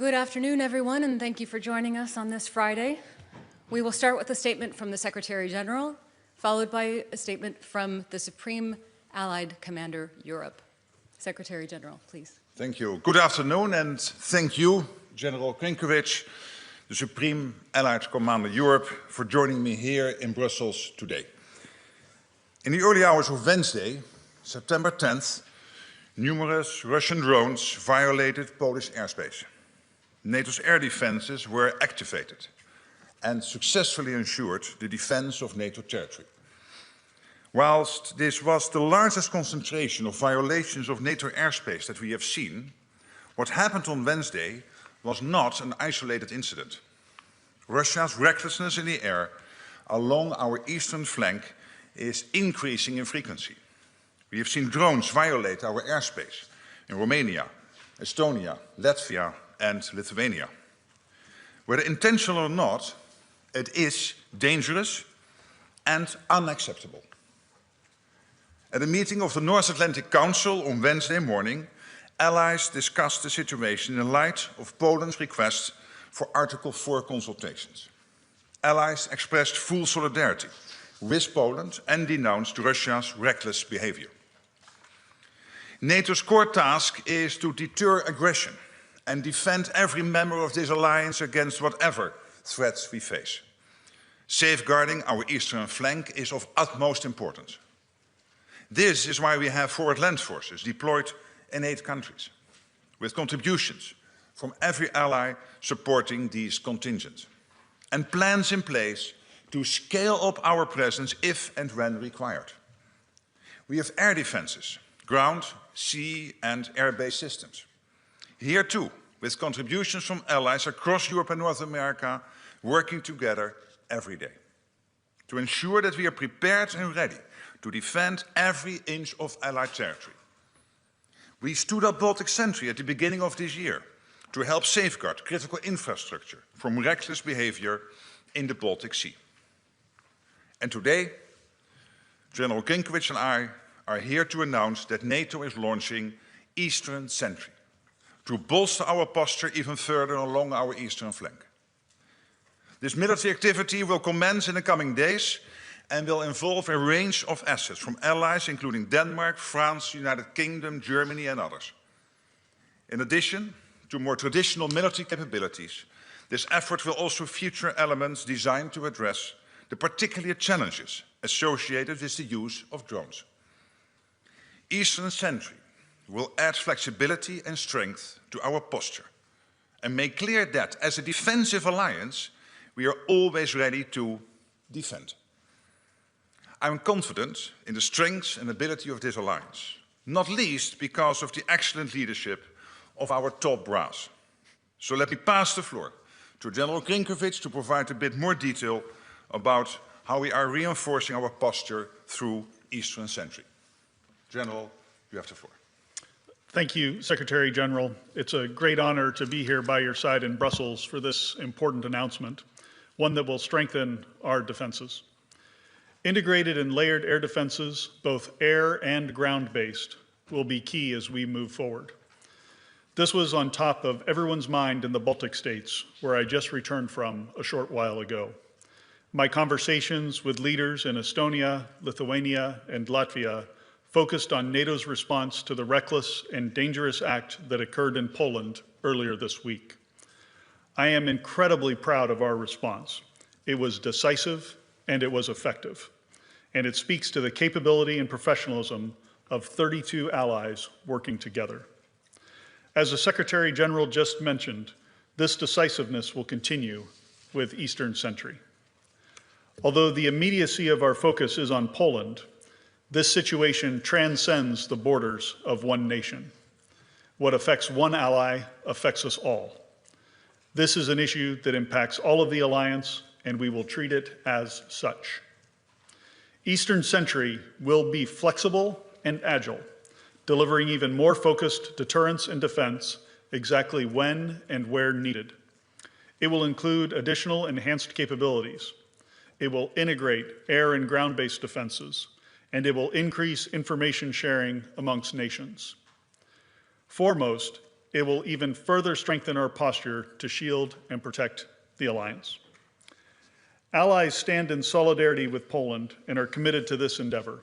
Good afternoon, everyone, and thank you for joining us on this Friday. We will start with a statement from the Secretary General, followed by a statement from the Supreme Allied Commander Europe. Secretary General, please. Thank you. Good afternoon, and thank you, General Grynkewich, the Supreme Allied Commander Europe, for joining me here in Brussels today. In the early hours of Wednesday, September 10th, numerous Russian drones violated Polish airspace. NATO's air defenses were activated and successfully ensured the defense of NATO territory. Whilst this was the largest concentration of violations of NATO airspace that we have seen, what happened on Wednesday was not an isolated incident. Russia's recklessness in the air along our eastern flank is increasing in frequency. We have seen drones violate our airspace in Romania, Estonia, Latvia, and Lithuania. Whether intentional or not, it is dangerous and unacceptable. At a meeting of the North Atlantic Council on Wednesday morning, allies discussed the situation in light of Poland's request for Article 4 consultations. Allies expressed full solidarity with Poland and denounced Russia's reckless behavior. NATO's core task is to deter aggression and defend every member of this alliance against whatever threats we face. Safeguarding our eastern flank is of utmost importance. This is why we have forward land forces deployed in 8 countries, with contributions from every ally supporting these contingents, and plans in place to scale up our presence if and when required. We have air defenses, ground, sea and air-based systems. Here too, with contributions from allies across Europe and North America working together every day to ensure that we are prepared and ready to defend every inch of Allied territory. We stood up Baltic Sentry at the beginning of this year to help safeguard critical infrastructure from reckless behavior in the Baltic Sea. And today, General Grynkewich and I are here to announce that NATO is launching Eastern Sentry to bolster our posture even further along our eastern flank. This military activity will commence in the coming days and will involve a range of assets from allies including Denmark, France, United Kingdom, Germany and others. In addition to more traditional military capabilities, this effort will also feature elements designed to address the particular challenges associated with the use of drones. Eastern Sentry will add flexibility and strength to our posture and make clear that as a defensive alliance, we are always ready to defend. I am confident in the strength and ability of this alliance, not least because of the excellent leadership of our top brass. So let me pass the floor to General Grynkewich to provide a bit more detail about how we are reinforcing our posture through Eastern Sentry. General, you have the floor. Thank you, Secretary General. It's a great honor to be here by your side in Brussels for this important announcement, one that will strengthen our defenses. Integrated and layered air defenses, both air and ground-based, will be key as we move forward. This was on top of everyone's mind in the Baltic states, where I just returned from a short while ago. My conversations with leaders in Estonia, Lithuania, and Latvia focused on NATO's response to the reckless and dangerous act that occurred in Poland earlier this week. I am incredibly proud of our response. It was decisive and it was effective, and it speaks to the capability and professionalism of 32 allies working together. As the Secretary General just mentioned, this decisiveness will continue with Eastern Sentry. Although the immediacy of our focus is on Poland, this situation transcends the borders of one nation. What affects one ally affects us all. This is an issue that impacts all of the alliance, and we will treat it as such. Eastern Sentry will be flexible and agile, delivering even more focused deterrence and defense exactly when and where needed. It will include additional enhanced capabilities. It will integrate air and ground-based defenses, and it will increase information sharing amongst nations. Foremost, it will even further strengthen our posture to shield and protect the alliance. Allies stand in solidarity with Poland and are committed to this endeavor.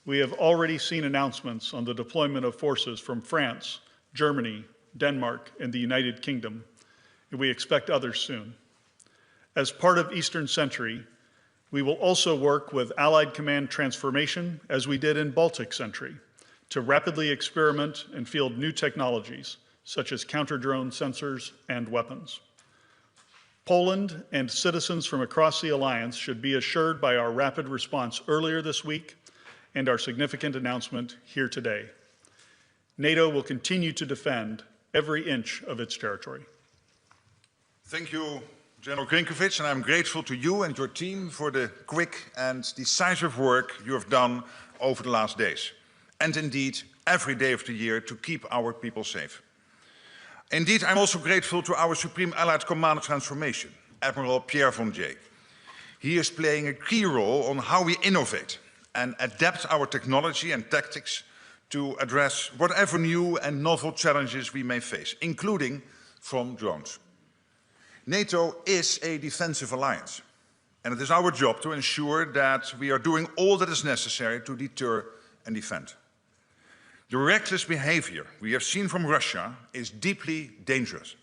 We have already seen announcements on the deployment of forces from France, Germany, Denmark, and the United Kingdom, and we expect others soon. As part of Eastern Sentry, we will also work with Allied Command Transformation, as we did in Baltic Sentry, to rapidly experiment and field new technologies, such as counter-drone sensors and weapons. Poland and citizens from across the alliance should be assured by our rapid response earlier this week and our significant announcement here today. NATO will continue to defend every inch of its territory. Thank you, General Grynkewich, and I'm grateful to you and your team for the quick and decisive work you have done over the last days, and indeed every day of the year to keep our people safe. Indeed, I'm also grateful to our Supreme Allied Commander Transformation, Admiral Pierre von Jay. He is playing a key role on how we innovate and adapt our technology and tactics to address whatever new and novel challenges we may face, including from drones. NATO is a defensive alliance, and it is our job to ensure that we are doing all that is necessary to deter and defend. The reckless behavior we have seen from Russia is deeply dangerous.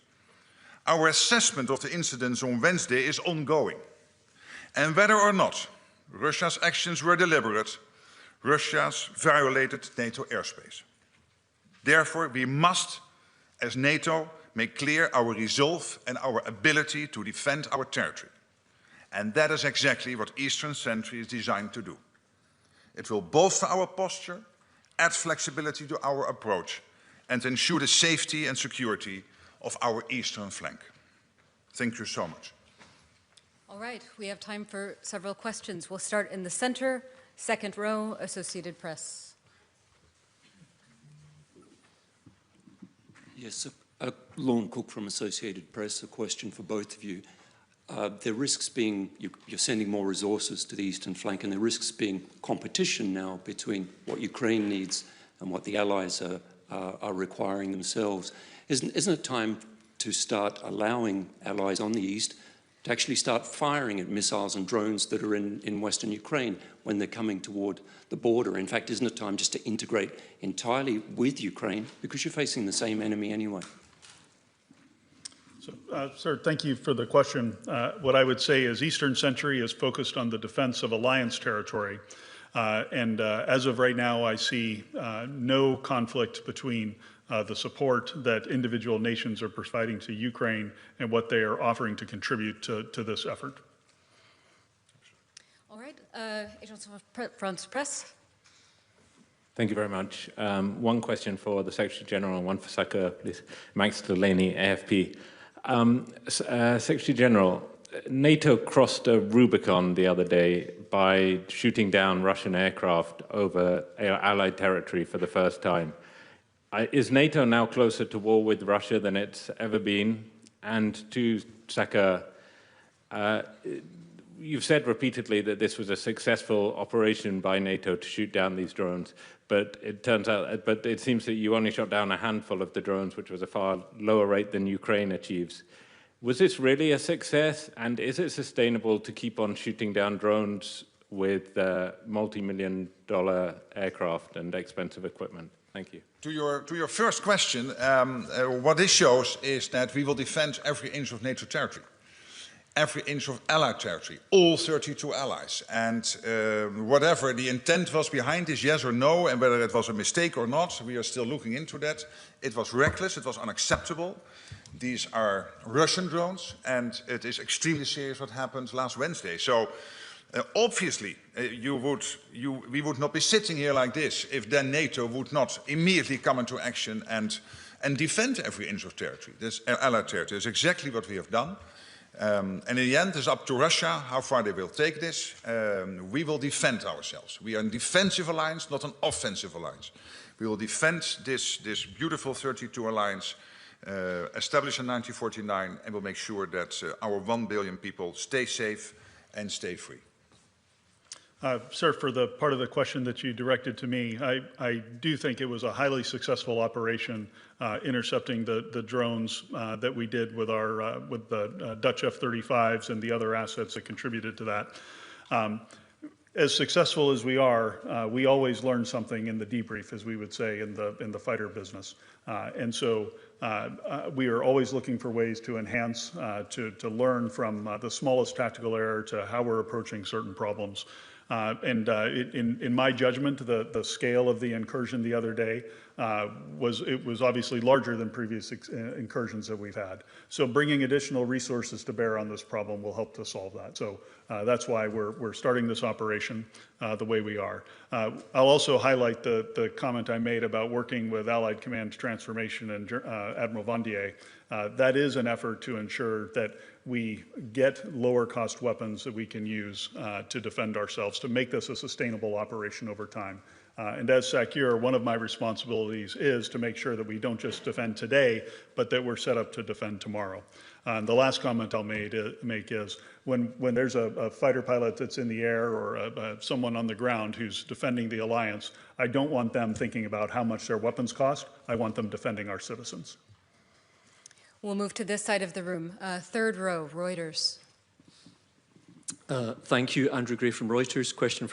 Our assessment of the incidents on Wednesday is ongoing, and whether or not Russia's actions were deliberate, Russia violated NATO airspace. Therefore, we must, as NATO, make clear our resolve and our ability to defend our territory. And that is exactly what Eastern Sentry is designed to do. It will bolster our posture, add flexibility to our approach, and ensure the safety and security of our eastern flank. Thank you so much. All right, we have time for several questions. We'll start in the center, second row, Associated Press. Yes, Lorne Cook from Associated Press, a question for both of you. There risks being, you're sending more resources to the eastern flank, and there risks being competition now between what Ukraine needs and what the allies are requiring themselves. Isn't it time to start allowing allies on the east to actually start firing at missiles and drones that are in Western Ukraine when they're coming toward the border? In fact, isn't it time just to integrate entirely with Ukraine, because you're facing the same enemy anyway? So, sir, thank you for the question. What I would say is Eastern Sentry is focused on the defense of alliance territory. As of right now, I see no conflict between the support that individual nations are providing to Ukraine and what they are offering to contribute to this effort. All right, Agence France Presse. Thank you very much. One question for the Secretary General and one for Saka, please. Max Delaney, AFP. Secretary General, NATO crossed a Rubicon the other day by shooting down Russian aircraft over Allied territory for the first time. Is NATO now closer to war with Russia than it's ever been? And to Saka, you've said repeatedly that this was a successful operation by NATO to shoot down these drones, but it seems that you only shot down a handful of the drones, which was a far lower rate than Ukraine achieves. Was this really a success, and is it sustainable to keep on shooting down drones with multi-million-dollar aircraft and expensive equipment? Thank you. To your first question, what this shows is that we will defend every inch of NATO territory, every inch of Allied territory, all 32 allies. And whatever the intent was behind this, yes or no, and whether it was a mistake or not, we are still looking into that. It was reckless, it was unacceptable. These are Russian drones, and it is extremely serious what happened last Wednesday. So obviously, we would not be sitting here like this if then NATO would not immediately come into action and defend every inch of territory. This Allied territory is exactly what we have done. And in the end, it's up to Russia how far they will take this. We will defend ourselves. We are a defensive alliance, not an offensive alliance. We will defend this beautiful 32 alliance established in 1949, and will make sure that our 1 billion people stay safe and stay free. Sir, for the part of the question that you directed to me, I do think it was a highly successful operation intercepting the drones that we did with the Dutch F-35s and the other assets that contributed to that. As successful as we are, we always learn something in the debrief, as we would say in the fighter business. And so we are always looking for ways to enhance, to learn from the smallest tactical error to how we're approaching certain problems. In my judgment, the scale of the incursion the other day was obviously larger than previous incursions that we've had. So bringing additional resources to bear on this problem will help to solve that. So that's why we're starting this operation the way we are. I'll also highlight the comment I made about working with Allied Command Transformation and Admiral Vandier. That is an effort to ensure that we get lower cost weapons that we can use to defend ourselves, to make this a sustainable operation over time. And as SACEUR, one of my responsibilities is to make sure that we don't just defend today, but that we're set up to defend tomorrow. And the last comment I'll make is when there's a fighter pilot that's in the air or someone on the ground who's defending the alliance, I don't want them thinking about how much their weapons cost. I want them defending our citizens. We'll move to this side of the room. Third row, Reuters. Thank you, Andrew Gray from Reuters. Question for the